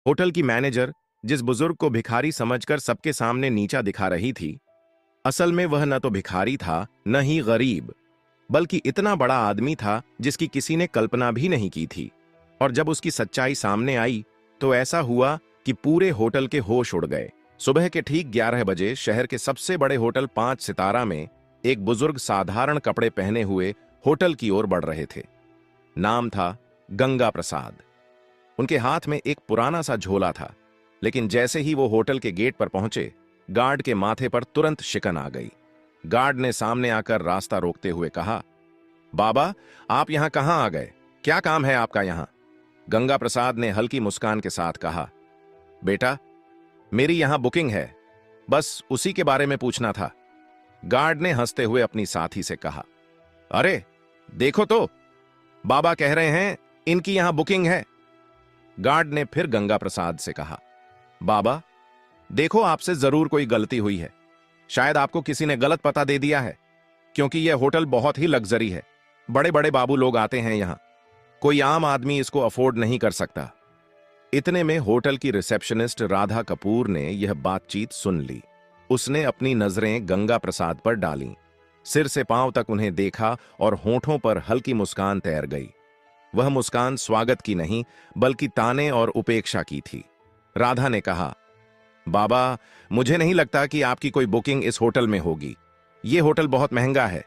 Hotel की manager जिस बुजुर्ग को भिखारी समझकर सबके सामने नीचा दिखा रही थी, असल में वह न तो भिखारी था न ही गरीब, बल्कि इतना बड़ा आदमी था जिसकी किसी ने कल्पना भी नहीं की थी। और जब उसकी सच्चाई सामने आई तो ऐसा हुआ कि पूरे होटल के होश उड़ गए। सुबह के ठीक 11 बजे शहर के सबसे बड़े होटल 5 सितारा में एक बुजुर्ग साधारण कपड़े पहने हुए होटल की ओर बढ़ रहे थे। नाम था गंगा प्रसाद। उनके हाथ में एक पुराना सा झोला था, लेकिन जैसे ही वो होटल के गेट पर पहुंचे, गार्ड के माथे पर तुरंत शिकन आ गई। गार्ड ने सामने आकर रास्ता रोकते हुए कहा, बाबा, आप यहां कहां आ गए? क्या काम है आपका यहां? गंगा प्रसाद ने हल्की मुस्कान के साथ कहा, बेटा, मेरी यहां बुकिंग है, बस उसी के बारे में पूछना था। गार्ड ने हंसते हुए अपनी साथी से कहा, अरे देखो तो, बाबा कह रहे हैं इनकी यहां बुकिंग है। गार्ड ने फिर गंगा प्रसाद से कहा, बाबा, देखो आपसे जरूर कोई गलती हुई है। शायद आपको किसी ने गलत पता दे दिया है, क्योंकि यह होटल बहुत ही लग्जरी है। बड़े बड़े बाबू लोग आते हैं यहां, कोई आम आदमी इसको अफोर्ड नहीं कर सकता। इतने में होटल की रिसेप्शनिस्ट राधा कपूर ने यह बातचीत सुन ली। उसने अपनी नजरें गंगा प्रसाद पर डालीं, सिर से पांव तक उन्हें देखा और होठों पर हल्की मुस्कान तैर गई। वह मुस्कान स्वागत की नहीं, बल्कि ताने और उपेक्षा की थी। राधा ने कहा, बाबा, मुझे नहीं लगता कि आपकी कोई बुकिंग इस होटल में होगी। यह होटल बहुत महंगा है,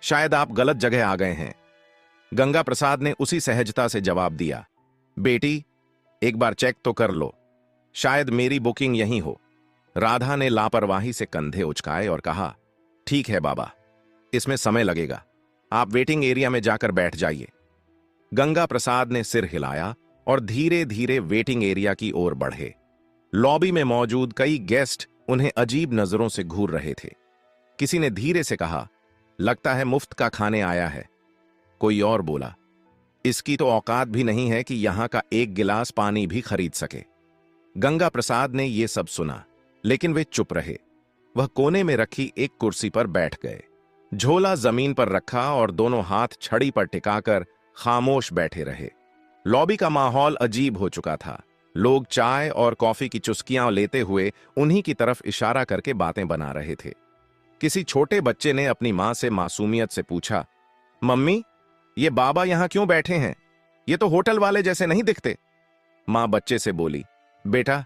शायद आप गलत जगह आ गए हैं। गंगा प्रसाद ने उसी सहजता से जवाब दिया, बेटी, एक बार चेक तो कर लो, शायद मेरी बुकिंग यहीं हो। राधा ने लापरवाही से कंधे उचकाए और कहा, ठीक है बाबा, इसमें समय लगेगा, आप वेटिंग एरिया में जाकर बैठ जाइए। गंगा प्रसाद ने सिर हिलाया और धीरे धीरे वेटिंग एरिया की ओर बढ़े। लॉबी में मौजूद कई गेस्ट उन्हें अजीब नजरों से घूर रहे थे। किसी ने धीरे से कहा, लगता है मुफ्त का खाने आया है। कोई और बोला, इसकी तो औकात भी नहीं है कि यहां का एक गिलास पानी भी खरीद सके। गंगा प्रसाद ने यह सब सुना, लेकिन वे चुप रहे। वह कोने में रखी एक कुर्सी पर बैठ गए, झोला जमीन पर रखा और दोनों हाथ छड़ी पर टिकाकर खामोश बैठे रहे। लॉबी का माहौल अजीब हो चुका था। लोग चाय और कॉफी की चुस्कियां लेते हुए उन्हीं की तरफ इशारा करके बातें बना रहे थे। किसी छोटे बच्चे ने अपनी मां से मासूमियत से पूछा, मम्मी, ये बाबा यहां क्यों बैठे हैं? ये तो होटल वाले जैसे नहीं दिखते। मां बच्चे से बोली, बेटा,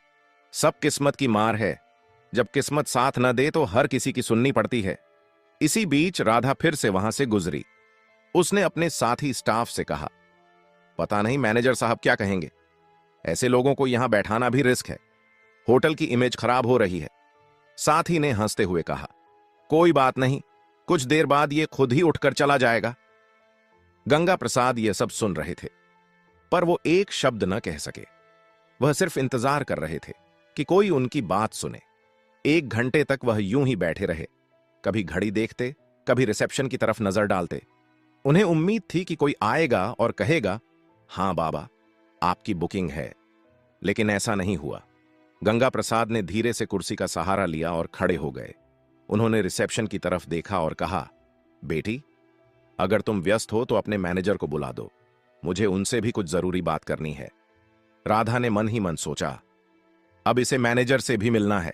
सब किस्मत की मार है। जब किस्मत साथ न दे तो हर किसी की सुननी पड़ती है। इसी बीच राधा फिर से वहां से गुजरी। उसने अपने साथी स्टाफ से कहा, पता नहीं मैनेजर साहब क्या कहेंगे। ऐसे लोगों को यहां बैठाना भी रिस्क है। होटल की इमेज खराब हो रही है। साथी ने हंसते हुए कहा, कोई बात नहीं, कुछ देर बाद ये खुद ही उठकर चला जाएगा। गंगा प्रसाद ये सब सुन रहे थे, पर वो एक शब्द न कह सके। वह सिर्फ इंतजार कर रहे थे कि कोई उनकी बात सुने। 1 घंटे तक वह यूं ही बैठे रहे, कभी घड़ी देखते, कभी रिसेप्शन की तरफ नजर डालते। उन्हें उम्मीद थी कि कोई आएगा और कहेगा, हां बाबा, आपकी बुकिंग है। लेकिन ऐसा नहीं हुआ। गंगा प्रसाद ने धीरे से कुर्सी का सहारा लिया और खड़े हो गए। उन्होंने रिसेप्शन की तरफ देखा और कहा, बेटी, अगर तुम व्यस्त हो तो अपने मैनेजर को बुला दो, मुझे उनसे भी कुछ जरूरी बात करनी है। राधा ने मन ही मन सोचा, अब इसे मैनेजर से भी मिलना है।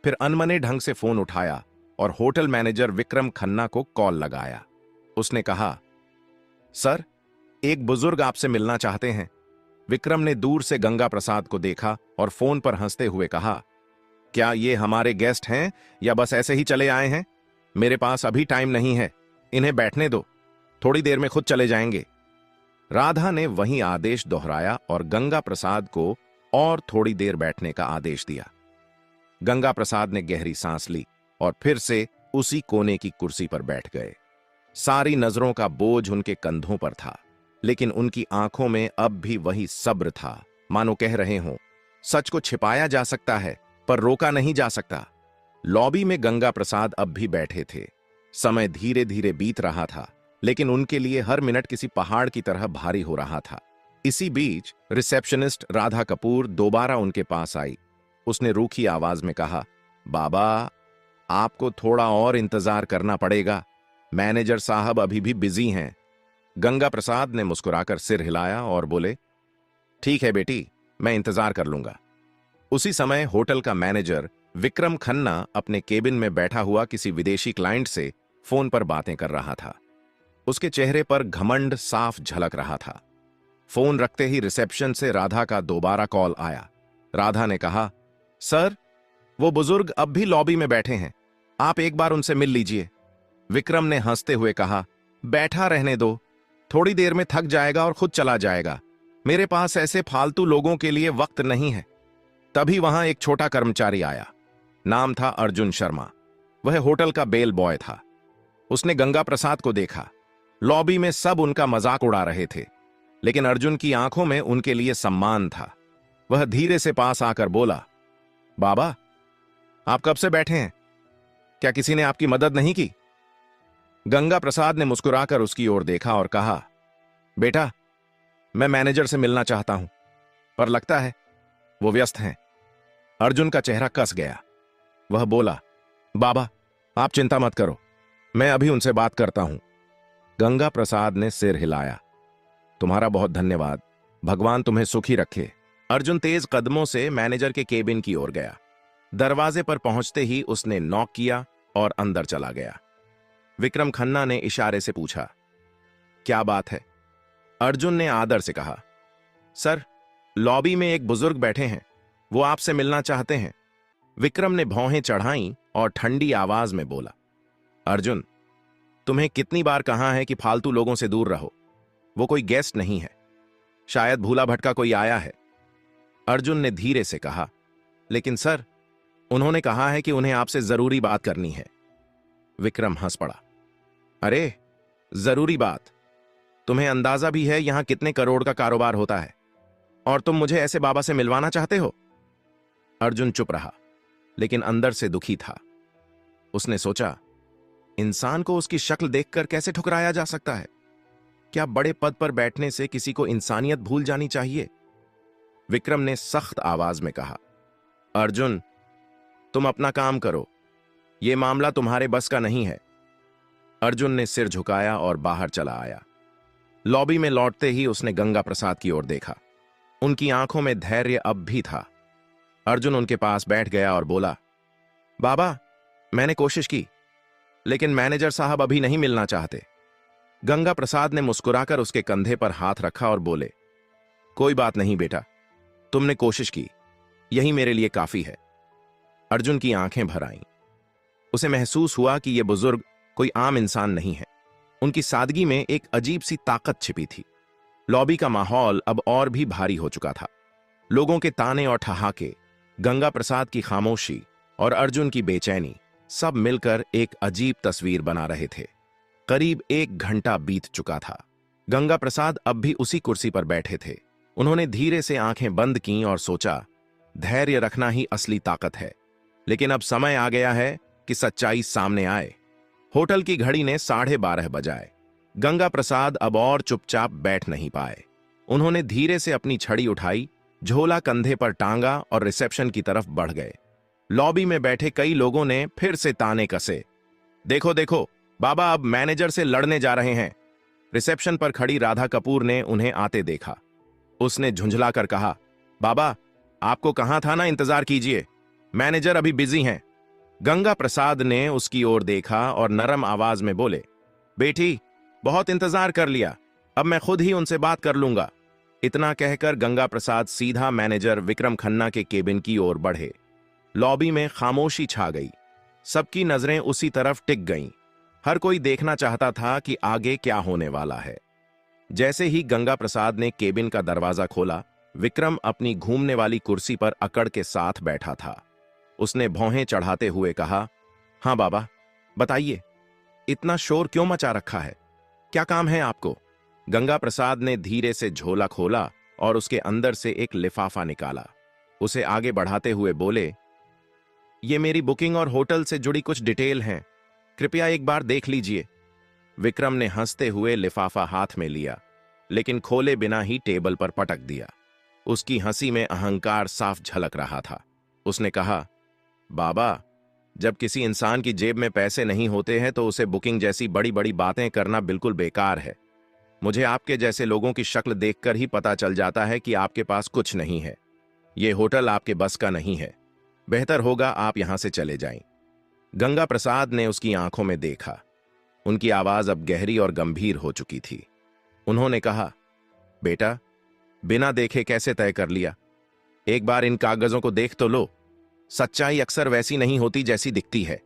फिर अनमने ढंग से फोन उठाया और होटल मैनेजर विक्रम खन्ना को कॉल लगाया। उसने कहा, सर, एक बुजुर्ग आपसे मिलना चाहते हैं। विक्रम ने दूर से गंगा प्रसाद को देखा और फोन पर हंसते हुए कहा, क्या ये हमारे गेस्ट हैं या बस ऐसे ही चले आए हैं? मेरे पास अभी टाइम नहीं है, इन्हें बैठने दो, थोड़ी देर में खुद चले जाएंगे। राधा ने वही आदेश दोहराया और गंगा प्रसाद को और थोड़ी देर बैठने का आदेश दिया। गंगा प्रसाद ने गहरी सांस ली और फिर से उसी कोने की कुर्सी पर बैठ गए। सारी नजरों का बोझ उनके कंधों पर था, लेकिन उनकी आंखों में अब भी वही सब्र था, मानो कह रहे हों, सच को छिपाया जा सकता है पर रोका नहीं जा सकता। लॉबी में गंगा प्रसाद अब भी बैठे थे। समय धीरे धीरे बीत रहा था, लेकिन उनके लिए हर मिनट किसी पहाड़ की तरह भारी हो रहा था। इसी बीच रिसेप्शनिस्ट राधा कपूर दोबारा उनके पास आई। उसने रूखी आवाज में कहा, बाबा, आपको थोड़ा और इंतजार करना पड़ेगा, मैनेजर साहब अभी भी बिजी हैं। गंगा प्रसाद ने मुस्कुराकर सिर हिलाया और बोले, ठीक है बेटी, मैं इंतजार कर लूंगा। उसी समय होटल का मैनेजर विक्रम खन्ना अपने केबिन में बैठा हुआ किसी विदेशी क्लाइंट से फोन पर बातें कर रहा था। उसके चेहरे पर घमंड साफ झलक रहा था। फोन रखते ही रिसेप्शन से राधा का दोबारा कॉल आया। राधा ने कहा, सर, वो बुजुर्ग अब भी लॉबी में बैठे हैं, आप एक बार उनसे मिल लीजिए। विक्रम ने हंसते हुए कहा, बैठा रहने दो, थोड़ी देर में थक जाएगा और खुद चला जाएगा। मेरे पास ऐसे फालतू लोगों के लिए वक्त नहीं है। तभी वहां एक छोटा कर्मचारी आया। नाम था अर्जुन शर्मा। वह होटल का बेल बॉय था। उसने गंगा प्रसाद को देखा। लॉबी में सब उनका मजाक उड़ा रहे थे, लेकिन अर्जुन की आंखों में उनके लिए सम्मान था। वह धीरे से पास आकर बोला, बाबा, आप कब से बैठे हैं? क्या किसी ने आपकी मदद नहीं की? गंगा प्रसाद ने मुस्कुराकर उसकी ओर देखा और कहा, बेटा, मैं मैनेजर से मिलना चाहता हूं, पर लगता है वो व्यस्त हैं। अर्जुन का चेहरा कस गया। वह बोला, बाबा, आप चिंता मत करो, मैं अभी उनसे बात करता हूं। गंगा प्रसाद ने सिर हिलाया। तुम्हारा बहुत धन्यवाद, भगवान तुम्हें सुखी रखे। अर्जुन तेज कदमों से मैनेजर के केबिन की ओर गया। दरवाजे पर पहुंचते ही उसने नॉक किया और अंदर चला गया। विक्रम खन्ना ने इशारे से पूछा, क्या बात है? अर्जुन ने आदर से कहा, सर, लॉबी में एक बुजुर्ग बैठे हैं, वो आपसे मिलना चाहते हैं। विक्रम ने भौहें चढ़ाईं और ठंडी आवाज में बोला, अर्जुन, तुम्हें कितनी बार कहा है कि फालतू लोगों से दूर रहो। वो कोई गेस्ट नहीं है, शायद भूला भटका कोई आया है। अर्जुन ने धीरे से कहा, लेकिन सर, उन्होंने कहा है कि उन्हें आपसे जरूरी बात करनी है। विक्रम हंस पड़ा। अरे, जरूरी बात? तुम्हें अंदाजा भी है यहां कितने करोड़ का कारोबार होता है, और तुम मुझे ऐसे बाबा से मिलवाना चाहते हो? अर्जुन चुप रहा, लेकिन अंदर से दुखी था। उसने सोचा, इंसान को उसकी शक्ल देखकर कैसे ठुकराया जा सकता है? क्या बड़े पद पर बैठने से किसी को इंसानियत भूल जानी चाहिए? विक्रम ने सख्त आवाज में कहा, अर्जुन, तुम अपना काम करो, यह मामला तुम्हारे बस का नहीं है। अर्जुन ने सिर झुकाया और बाहर चला आया। लॉबी में लौटते ही उसने गंगा प्रसाद की ओर देखा। उनकी आंखों में धैर्य अब भी था। अर्जुन उनके पास बैठ गया और बोला, बाबा, मैंने कोशिश की, लेकिन मैनेजर साहब अभी नहीं मिलना चाहते। गंगा प्रसाद ने मुस्कुराकर उसके कंधे पर हाथ रखा और बोले, कोई बात नहीं बेटा, तुमने कोशिश की, यही मेरे लिए काफी है। अर्जुन की आंखें भर आईं। उसे महसूस हुआ कि यह बुजुर्ग कोई आम इंसान नहीं है। उनकी सादगी में एक अजीब सी ताकत छिपी थी। लॉबी का माहौल अब और भी भारी हो चुका था। लोगों के ताने और ठहाके, गंगा प्रसाद की खामोशी और अर्जुन की बेचैनी सब मिलकर एक अजीब तस्वीर बना रहे थे। करीब 1 घंटा बीत चुका था। गंगा प्रसाद अब भी उसी कुर्सी पर बैठे थे। उन्होंने धीरे से आंखें बंद कीं और सोचा, धैर्य रखना ही असली ताकत है। लेकिन अब समय आ गया है कि सच्चाई सामने आए। होटल की घड़ी ने 12:30 बजाए। गंगा प्रसाद अब और चुपचाप बैठ नहीं पाए। उन्होंने धीरे से अपनी छड़ी उठाई, झोला कंधे पर टांगा और रिसेप्शन की तरफ बढ़ गए। लॉबी में बैठे कई लोगों ने फिर से ताने कसे, देखो देखो, बाबा अब मैनेजर से लड़ने जा रहे हैं। रिसेप्शन पर खड़ी राधा कपूर ने उन्हें आते देखा। उसने झुंझलाकर कहा, बाबा, आपको कहा था ना इंतजार कीजिए, मैनेजर अभी बिजी हैं। गंगा प्रसाद ने उसकी ओर देखा और नरम आवाज में बोले, बेटी, बहुत इंतजार कर लिया, अब मैं खुद ही उनसे बात कर लूंगा। इतना कहकर गंगा प्रसाद सीधा मैनेजर विक्रम खन्ना के केबिन की ओर बढ़े। लॉबी में खामोशी छा गई। सबकी नजरें उसी तरफ टिक गईं। हर कोई देखना चाहता था कि आगे क्या होने वाला है। जैसे ही गंगा प्रसाद ने केबिन का दरवाजा खोला, विक्रम अपनी घूमने वाली कुर्सी पर अकड़ के साथ बैठा था। उसने भौहें चढ़ाते हुए कहा, हां बाबा, बताइए, इतना शोर क्यों मचा रखा है? क्या काम है आपको? गंगा प्रसाद ने धीरे से झोला खोला और उसके अंदर से एक लिफाफा निकाला। उसे आगे बढ़ाते हुए बोले, ये मेरी बुकिंग और होटल से जुड़ी कुछ डिटेल हैं, कृपया एक बार देख लीजिए। विक्रम ने हंसते हुए लिफाफा हाथ में लिया, लेकिन खोले बिना ही टेबल पर पटक दिया। उसकी हंसी में अहंकार साफ झलक रहा था। उसने कहा, बाबा, जब किसी इंसान की जेब में पैसे नहीं होते हैं तो उसे बुकिंग जैसी बड़ी बड़ी बातें करना बिल्कुल बेकार है। मुझे आपके जैसे लोगों की शक्ल देखकर ही पता चल जाता है कि आपके पास कुछ नहीं है। ये होटल आपके बस का नहीं है। बेहतर होगा आप यहां से चले जाएं। गंगा प्रसाद ने उसकी आंखों में देखा। उनकी आवाज अब गहरी और गंभीर हो चुकी थी। उन्होंने कहा, बेटा, बिना देखे कैसे तय कर लिया? एक बार इन कागजों को देख तो लो। सच्चाई अक्सर वैसी नहीं होती जैसी दिखती है।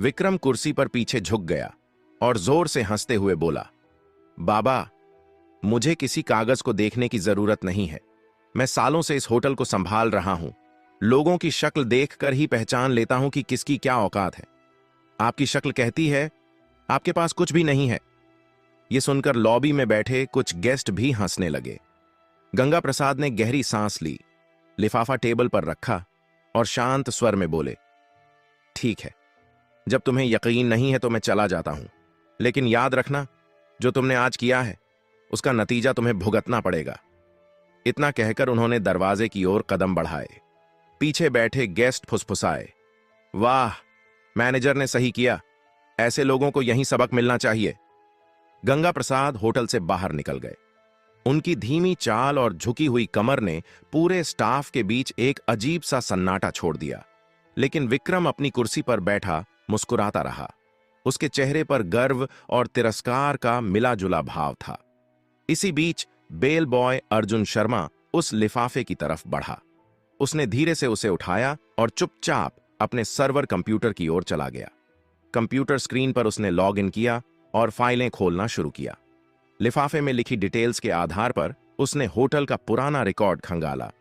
विक्रम कुर्सी पर पीछे झुक गया और जोर से हंसते हुए बोला, बाबा, मुझे किसी कागज को देखने की जरूरत नहीं है। मैं सालों से इस होटल को संभाल रहा हूं। लोगों की शक्ल देखकर ही पहचान लेता हूं कि किसकी क्या औकात है। आपकी शक्ल कहती है आपके पास कुछ भी नहीं है। यह सुनकर लॉबी में बैठे कुछ गेस्ट भी हंसने लगे। गंगा प्रसाद ने गहरी सांस ली, लिफाफा टेबल पर रखा और शांत स्वर में बोले, ठीक है, जब तुम्हें यकीन नहीं है तो मैं चला जाता हूं, लेकिन याद रखना, जो तुमने आज किया है उसका नतीजा तुम्हें भुगतना पड़ेगा। इतना कहकर उन्होंने दरवाजे की ओर कदम बढ़ाए। पीछे बैठे गेस्ट फुसफुसाए, वाह, मैनेजर ने सही किया। ऐसे लोगों को यही सबक मिलना चाहिए। गंगा प्रसाद होटल से बाहर निकल गए। उनकी धीमी चाल और झुकी हुई कमर ने पूरे स्टाफ के बीच एक अजीब सा सन्नाटा छोड़ दिया। लेकिन विक्रम अपनी कुर्सी पर बैठा मुस्कुराता रहा। उसके चेहरे पर गर्व और तिरस्कार का मिला जुला भाव था। इसी बीच बेल बॉय अर्जुन शर्मा उस लिफाफे की तरफ बढ़ा। उसने धीरे से उसे उठाया और चुपचाप अपने सर्वर कंप्यूटर की ओर चला गया। कंप्यूटर स्क्रीन पर उसने लॉग इन किया और फाइलें खोलना शुरू किया। लिफाफे में लिखी डिटेल्स के आधार पर उसने होटल का पुराना रिकॉर्ड खंगाला।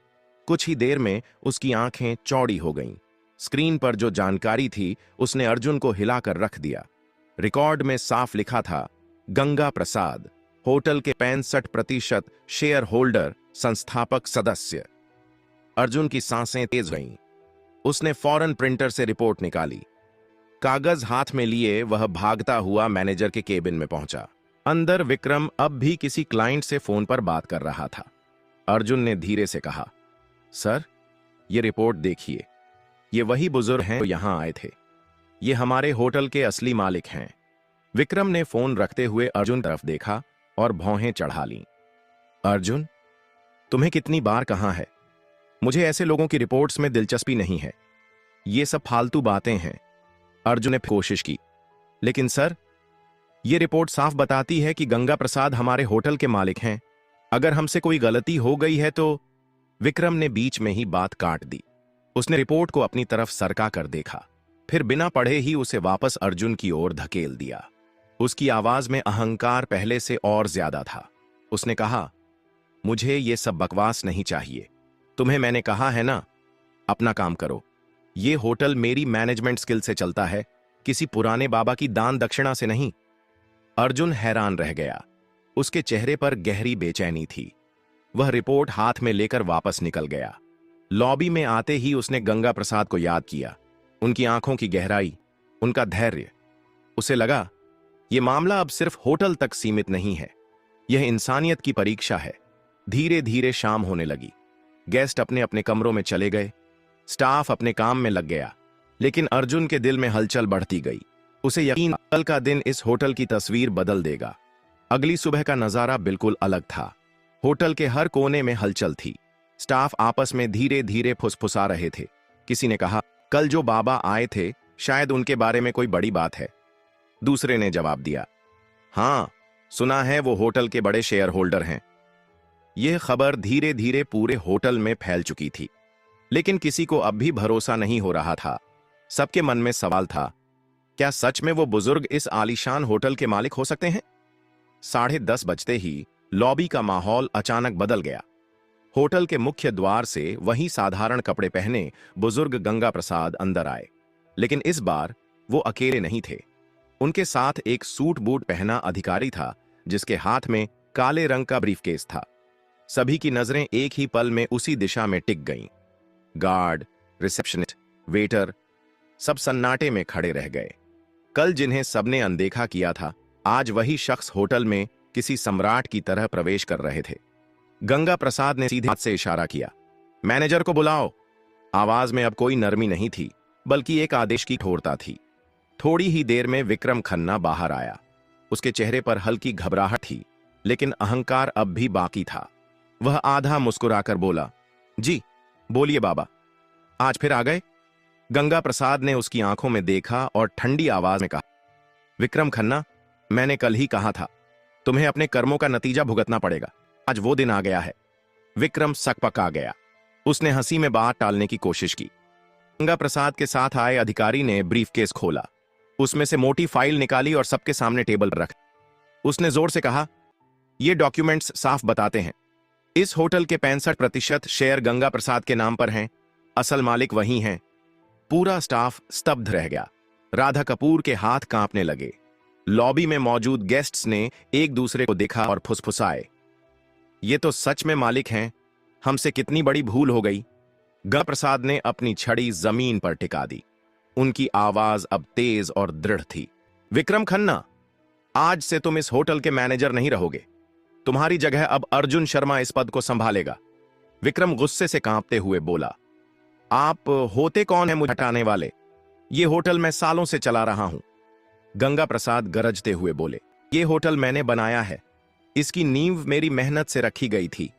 कुछ ही देर में उसकी आंखें चौड़ी हो गईं। स्क्रीन पर जो जानकारी थी उसने अर्जुन को हिलाकर रख दिया। रिकॉर्ड में साफ लिखा था, गंगा प्रसाद, होटल के 65% शेयर होल्डर, संस्थापक सदस्य। अर्जुन की सांसें तेज गईं। उसने फौरन प्रिंटर से रिपोर्ट निकाली। कागज हाथ में लिए वह भागता हुआ मैनेजर के केबिन में पहुंचा। अंदर विक्रम अब भी किसी क्लाइंट से फोन पर बात कर रहा था। अर्जुन ने धीरे से कहा, सर, ये रिपोर्ट देखिए। ये वही बुजुर्ग हैं जो यहां आए थे। ये हमारे होटल के असली मालिक हैं। विक्रम ने फोन रखते हुए अर्जुन तरफ देखा और भौहें चढ़ा लीं। अर्जुन, तुम्हें कितनी बार कहा है, मुझे ऐसे लोगों की रिपोर्ट्स में दिलचस्पी नहीं है। ये सब फालतू बातें हैं। अर्जुन ने कोशिश की, लेकिन सर, ये रिपोर्ट साफ बताती है कि गंगा प्रसाद हमारे होटल के मालिक हैं। अगर हमसे कोई गलती हो गई है तो। विक्रम ने बीच में ही बात काट दी। उसने रिपोर्ट को अपनी तरफ सरका कर देखा, फिर बिना पढ़े ही उसे वापस अर्जुन की ओर धकेल दिया। उसकी आवाज में अहंकार पहले से और ज्यादा था। उसने कहा, मुझे ये सब बकवास नहीं चाहिए। तुम्हें मैंने कहा है ना, अपना काम करो। ये होटल मेरी मैनेजमेंट स्किल से चलता है, किसी पुराने बाबा की दान दक्षिणा से नहीं। अर्जुन हैरान रह गया। उसके चेहरे पर गहरी बेचैनी थी। वह रिपोर्ट हाथ में लेकर वापस निकल गया। लॉबी में आते ही उसने गंगा प्रसाद को याद किया। उनकी आंखों की गहराई, उनका धैर्य। उसे लगा, यह मामला अब सिर्फ होटल तक सीमित नहीं है, यह इंसानियत की परीक्षा है। धीरे धीरे शाम होने लगी। गेस्ट अपने अपने कमरों में चले गए। स्टाफ अपने काम में लग गया। लेकिन अर्जुन के दिल में हलचल बढ़ती गई। उसे यकीन, कल का दिन इस होटल की तस्वीर बदल देगा। अगली सुबह का नजारा बिल्कुल अलग था। होटल के हर कोने में हलचल थी। स्टाफ आपस में धीरे धीरे फुसफुसा रहे थे। किसी ने कहा, कल जो बाबा आए थे, शायद उनके बारे में कोई बड़ी बात है। दूसरे ने जवाब दिया, हां, सुना है वो होटल के बड़े शेयर होल्डर हैं। यह खबर धीरे धीरे पूरे होटल में फैल चुकी थी। लेकिन किसी को अब भी भरोसा नहीं हो रहा था। सबके मन में सवाल था, क्या सच में वो बुजुर्ग इस आलीशान होटल के मालिक हो सकते हैं? 10:30 बजते ही लॉबी का माहौल अचानक बदल गया। होटल के मुख्य द्वार से वही साधारण कपड़े पहने बुजुर्ग गंगा प्रसाद अंदर आए। लेकिन इस बार वो अकेले नहीं थे। उनके साथ एक सूट बूट पहना अधिकारी था, जिसके हाथ में काले रंग का ब्रीफकेस था। सभी की नजरें एक ही पल में उसी दिशा में टिक गईं। गार्ड, रिसेप्शनिस्ट, वेटर, सब सन्नाटे में खड़े रह गए। कल जिन्हें सबने अनदेखा किया था, आज वही शख्स होटल में किसी सम्राट की तरह प्रवेश कर रहे थे। गंगा प्रसाद ने सीधे हाथ से इशारा किया, मैनेजर को बुलाओ। आवाज में अब कोई नरमी नहीं थी, बल्कि एक आदेश की कठोरता थी। थोड़ी ही देर में विक्रम खन्ना बाहर आया। उसके चेहरे पर हल्की घबराहट थी, लेकिन अहंकार अब भी बाकी था। वह आधा मुस्कुराकर बोला, जी, बोलिए बाबा, आज फिर आ गए? गंगा प्रसाद ने उसकी आंखों में देखा और ठंडी आवाज में कहा, विक्रम खन्ना, मैंने कल ही कहा था, तुम्हें अपने कर्मों का नतीजा भुगतना पड़ेगा। आज वो दिन आ गया है। विक्रम सकपका गया। उसने हंसी में बात टालने की कोशिश की। गंगा प्रसाद के साथ आए अधिकारी ने ब्रीफकेस खोला, उसमें से मोटी फाइल निकाली और सबके सामने टेबल पर रख। उसने जोर से कहा, ये डॉक्यूमेंट्स साफ बताते हैं, इस होटल के 65% शेयर गंगा प्रसाद के नाम पर हैं। असल मालिक वही हैं। पूरा स्टाफ स्तब्ध रह गया। राधा कपूर के हाथ कांपने लगे। लॉबी में मौजूद गेस्ट्स ने एक दूसरे को देखा और फुसफुसाए, ये तो सच में मालिक हैं। हमसे कितनी बड़ी भूल हो गई। गंगा प्रसाद ने अपनी छड़ी जमीन पर टिका दी। उनकी आवाज अब तेज और दृढ़ थी। विक्रम खन्ना, आज से तुम इस होटल के मैनेजर नहीं रहोगे। तुम्हारी जगह अब अर्जुन शर्मा इस पद को संभालेगा। विक्रम गुस्से से कांपते हुए बोला, आप होते कौन हैं मुझे हटाने वाले? ये होटल मैं सालों से चला रहा हूं। गंगा प्रसाद गरजते हुए बोले, ये होटल मैंने बनाया है। इसकी नींव मेरी मेहनत से रखी गई थी।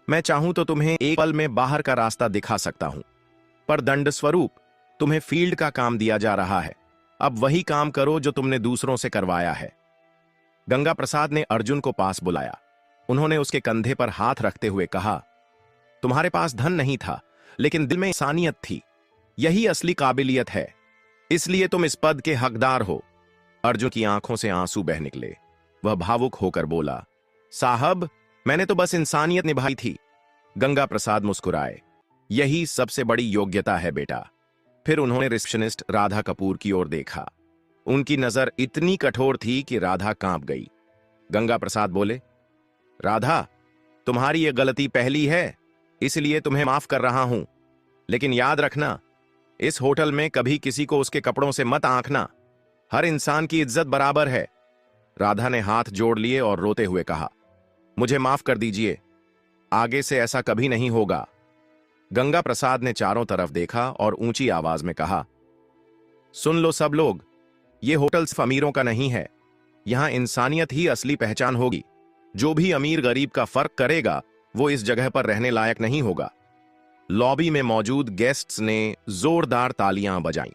मैं चाहूं तो तुम्हें एक पल में बाहर का रास्ता दिखा सकता हूं, पर दंड स्वरूप तुम्हें फील्ड का काम दिया जा रहा है। अब वही काम करो जो तुमने दूसरों से करवाया है। गंगा प्रसाद ने अर्जुन को पास बुलाया। उन्होंने उसके कंधे पर हाथ रखते हुए कहा, तुम्हारे पास धन नहीं था, लेकिन दिल में इंसानियत थी। यही असली काबिलियत है, इसलिए तुम इस पद के हकदार हो। अर्जुन की आंखों से आंसू बह निकले। वह भावुक होकर बोला, साहब, मैंने तो बस इंसानियत निभाई थी। गंगा प्रसाद मुस्कुराए, यही सबसे बड़ी योग्यता है बेटा। फिर उन्होंने रिसेप्शनिस्ट राधा कपूर की ओर देखा। उनकी नजर इतनी कठोर थी कि राधा कांप गई। गंगा प्रसाद बोले, राधा, तुम्हारी यह गलती पहली है, इसलिए तुम्हें माफ कर रहा हूं। लेकिन याद रखना, इस होटल में कभी किसी को उसके कपड़ों से मत आंकना। हर इंसान की इज्जत बराबर है। राधा ने हाथ जोड़ लिए और रोते हुए कहा, मुझे माफ कर दीजिए, आगे से ऐसा कभी नहीं होगा। गंगा प्रसाद ने चारों तरफ देखा और ऊंची आवाज में कहा, सुन लो सब लोग, यह होटल सिर्फ अमीरों का नहीं है। यहां इंसानियत ही असली पहचान होगी। जो भी अमीर गरीब का फर्क करेगा, वो इस जगह पर रहने लायक नहीं होगा। लॉबी में मौजूद गेस्ट्स ने जोरदार तालियां बजाईं।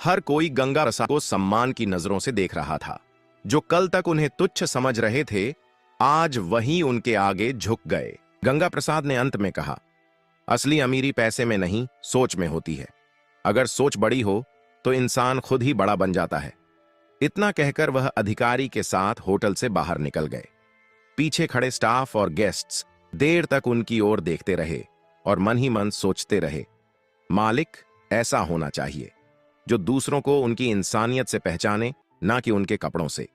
हर कोई गंगा प्रसाद को सम्मान की नजरों से देख रहा था। जो कल तक उन्हें तुच्छ समझ रहे थे, आज वही उनके आगे झुक गए। गंगा प्रसाद ने अंत में कहा, असली अमीरी पैसे में नहीं, सोच में होती है। अगर सोच बड़ी हो तो इंसान खुद ही बड़ा बन जाता है। इतना कहकर वह अधिकारी के साथ होटल से बाहर निकल गए। पीछे खड़े स्टाफ और गेस्ट्स देर तक उनकी ओर देखते रहे और मन ही मन सोचते रहे, मालिक ऐसा होना चाहिए जो दूसरों को उनकी इंसानियत से पहचाने, ना कि उनके कपड़ों से।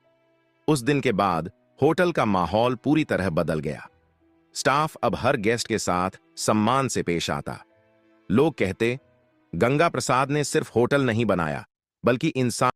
उस दिन के बाद होटल का माहौल पूरी तरह बदल गया। स्टाफ अब हर गेस्ट के साथ सम्मान से पेश आता। लोग कहते, गंगा प्रसाद ने सिर्फ होटल नहीं बनाया, बल्कि इंसान